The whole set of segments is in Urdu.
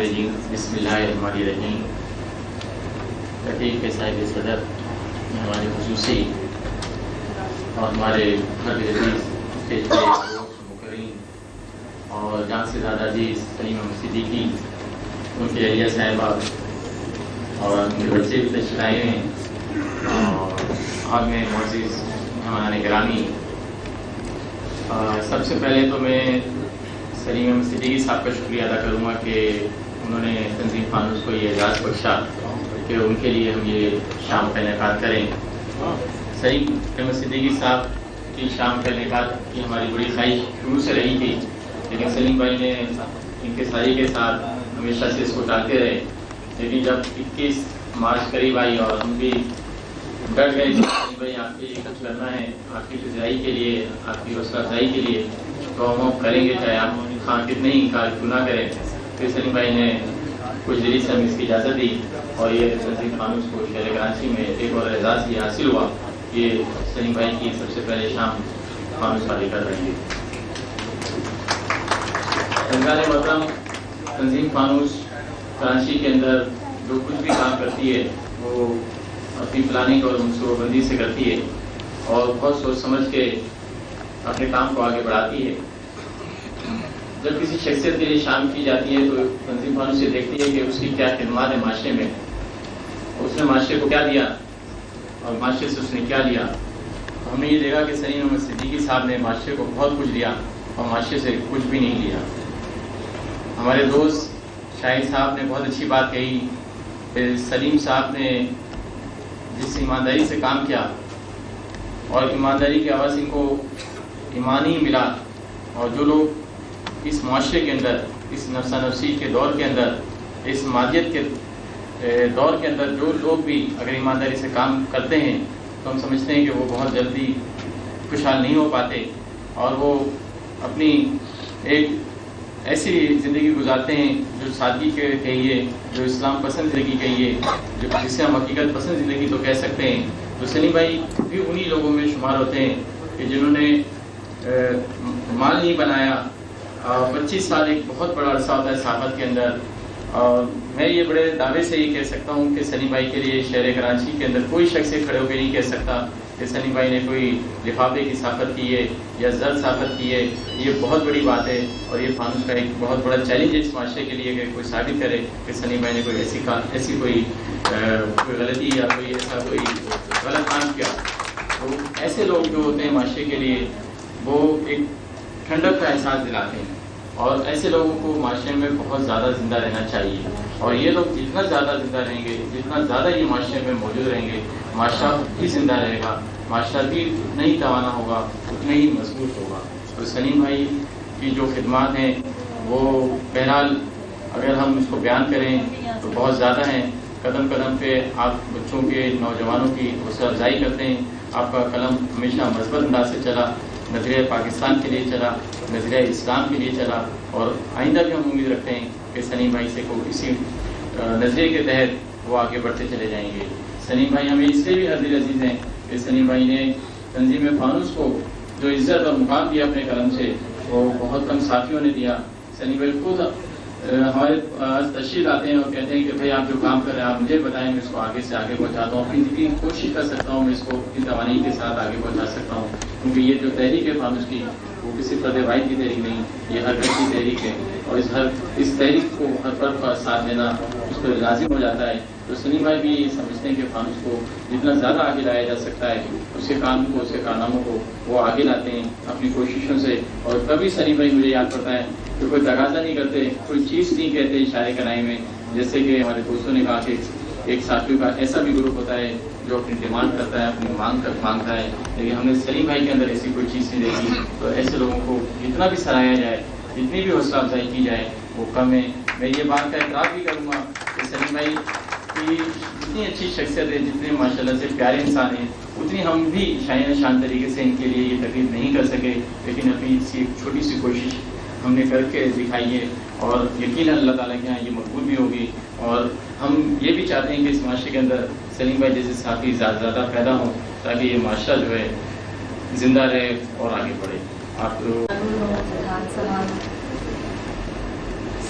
الرجیم بسم اللہ الرحمن الرحیم۔ تحریک کے صاحب صدر ہمارے خصوصی اور ہمارے گھر عزیز اسٹیج پہ مقررین اور جان سے زیادہ عزیز سلیم احمد صدیقی، ان کی اہلیہ صاحبہ اور ان کے بچے بھی تشریف لائے ہیں، اور حال میں معزز مہمان گرامی، سب سے پہلے تو میں سلیم احمد صدیقی صاحب کا شکریہ ادا کروں گا کہ انہوں نے تنظیم فانوس کو یہ اعزاز بخشا کہ ان کے لیے ہم یہ شام کا انعقاد کریں۔ سلیم احمد صدیقی صاحب کی شام کا انعقاد کی ہماری بڑی خواہش شروع سے رہی تھی، لیکن سلیم بھائی نے انکساری کے ساتھ ہمیشہ سے اس کو ٹالتے رہے، لیکن جب 21 مارچ قریب آئی اور ہم بھی ڈٹ گئے کہ سلیم بھائی آپ کے لیے کچھ کرنا ہے، آپ کی فضائی کے لیے، آپ کی حوصلہ افزائی کے لیے، تو ہم کریں گے چاہے آپ خان کتنے ہی انکار کیوں نہ کریں۔ پھر سلیم بھائی نے کچھ دیر سے ہمیں اس کی اجازت دی اور یہ تنظیم فانوس کو شہر کراچی میں ایک اور اعزاز یہ حاصل ہوا کہ سلیم بھائی کی سب سے پہلے شام فانوس والے کر رہے ہیں۔ رمضان محترم، تنظیم فانوس کراچی کے اندر جو کچھ بھی کام کرتی ہے وہ اپنی پلاننگ اور منصوبہ بندی سے کرتی ہے اور بہت سوچ سمجھ کے اپنے کام کو آگے بڑھاتی ہے۔ جب کسی شخصیت کے لیے شام کی جاتی ہے تو تنظیم فانوس سے دیکھتی ہے کہ اس کی کیا خدمات ہے معاشرے میں، اس نے معاشرے کو کیا دیا اور معاشرے سے اس نے کیا لیا۔ ہم نے یہ دیکھا کہ سلیم احمد صدیقی صاحب نے معاشرے کو بہت کچھ دیا اور معاشرے سے کچھ بھی نہیں لیا۔ ہمارے دوست شاہد صاحب نے بہت اچھی بات کہی کہ سلیم صاحب نے جس ایمانداری سے کام کیا اور ایمانداری کے عوض ان کو ایمان ہی ملا، اور جو لوگ اس معاشرے کے اندر، اس نفسا نفسی کے دور کے اندر، اس مادیت کے دور کے اندر جو لوگ بھی اگر ایمانداری سے کام کرتے ہیں تو ہم سمجھتے ہیں کہ وہ بہت جلدی خوشحال نہیں ہو پاتے اور وہ اپنی ایک ایسی زندگی گزارتے ہیں جو سادگی کے کہیے، جو اسلام پسند زندگی کہیے، جو جسے ہم حقیقت پسند زندگی تو کہہ سکتے ہیں۔ تو سلیم بھائی بھی انہی لوگوں میں شمار ہوتے ہیں کہ جنہوں نے مال نہیں بنایا۔ 25 سال ایک بہت بڑا عرصہ ہوتا ہے صحافت کے اندر، اور میں یہ بڑے دعوے سے یہ کہہ سکتا ہوں کہ سلیم بھائی کے لیے شہر کراچی کے اندر کوئی شخص کھڑے ہو کے نہیں کہہ سکتا کہ سلیم بھائی نے کوئی لفافے کی صحافت کی ہے یا زرد صحافت کی ہے۔ یہ بہت بڑی بات ہے اور یہ فانوس کا ایک بہت بڑا چیلنج ہے اس معاشرے کے لیے کہ کوئی ثابت کرے کہ سلیم بھائی نے کوئی ایسی کوئی غلطی یا کوئی ایسا کوئی غلط کام کیا۔ تو ایسے لوگ جو ہوتے ہیں معاشرے کے لیے وہ ایک ٹھنڈک کا احساس دلاتے ہیں، اور ایسے لوگوں کو معاشرے میں بہت زیادہ زندہ رہنا چاہیے، اور یہ لوگ جتنا زیادہ زندہ رہیں گے، جتنا زیادہ یہ معاشرے میں موجود رہیں گے، معاشرہ بھی زندہ رہے گا، معاشرہ بھی اتنا ہی توانا ہوگا، اتنا ہی مضبوط ہوگا۔ تو سلیم بھائی کی جو خدمات ہیں وہ بہرحال اگر ہم اس کو بیان کریں تو بہت زیادہ ہیں۔ قدم قدم پہ آپ بچوں کے، نوجوانوں کی حوصلہ افزائی کرتے ہیں۔ آپ کا قلم ہمیشہ مثبت انداز سے چلا، نظریہ پاکستان کے لیے چلا، نظریہ اسلام کے لیے چلا، اور آئندہ بھی ہم امید رکھتے ہیں کہ سلیم بھائی سے کو اسی نظریے کے تحت وہ آگے بڑھتے چلے جائیں گے۔ سلیم بھائی ہمیں اس سے بھی حاضر عزیز ہیں کہ سلیم بھائی نے تنظیم فانوس کو جو عزت اور مقام دیا اپنے قلم سے وہ بہت کم ساتھیوں نے دیا۔ سلیم بھائی خود ہمارے تشریف آتے ہیں اور کہتے ہیں کہ بھائی آپ جو کام کر رہے ہیں آپ مجھے بتائیں، میں اس کو آگے سے آگے پہنچاتا ہوں، اپنی زندگی کوشش کر سکتا ہوں میں اس کو اپنی توانائی کے ساتھ آگے پہنچا سکتا ہوں، کیونکہ یہ جو تحریک ہے فانوس کی وہ کسی فرد واحد کی تحریک نہیں، یہ ہر گھر کی تحریک ہے، اور اس تحریک کو ہر فرد کا ساتھ دینا اس کو لازم ہو جاتا ہے۔ تو سلیم بھائی بھی سمجھتے ہیں کہ فانوس کو جتنا زیادہ آگے لایا جا سکتا ہے اس کے کام کو، اس کے کارناموں کو وہ آگے لاتے ہیں اپنی کوششوں سے، اور کبھی سلیم بھائی مجھے یاد پڑتا ہے کہ کوئی تقاضا نہیں کرتے، کوئی چیز نہیں کہتے اشارے کنائی میں، جیسے کہ ہمارے دوستوں نے کہا کہ ایک ساتھیوں کا ایسا بھی گروپ ہوتا ہے جو اپنی ڈیمانڈ کرتا ہے، اپنی مانگتا ہے، لیکن ہم نے سلیم بھائی کے اندر ایسی کوئی چیز نہیں دیکھی۔ تو ایسے لوگوں کو جتنا بھی سراہا جائے، جتنی بھی حوصلہ افزائی کی جائے وہ کم ہے۔ میں یہ بات کا اعتراف بھی کروں گا کہ سلیم بھائی کی جتنی اچھی شخصیت ہے، جتنے ماشاءاللہ سے پیارے انسان ہیں، اتنی ہم بھی شان طریقے سے ان کے لیے یہ تقریب نہیں کر سکے، لیکن اپنی ایک چھوٹی سی کوشش ہم نے کر کے دکھائی ہے، اور یقیناً اللہ تعالیٰ کے یہاں یہ مقبول بھی ہوگی، اور ہم یہ بھی چاہتے ہیں کہ اس معاشرے کے اندر سلیم بھائی جیسے صحافی زیادہ پیدا ہوں تاکہ یہ معاشرہ جو ہے زندہ رہے اور آگے بڑھے۔ آپ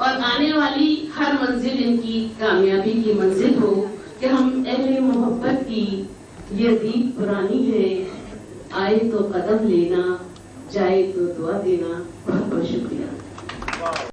اور آنے والی ہر منزل ان کی کامیابی کی منزل ہو کہ ہم اہل محبت کی یہ دید پرانی ہے، آئے تو قدم لینا، جائے تو دعا دینا. بہت بہت شکریہ.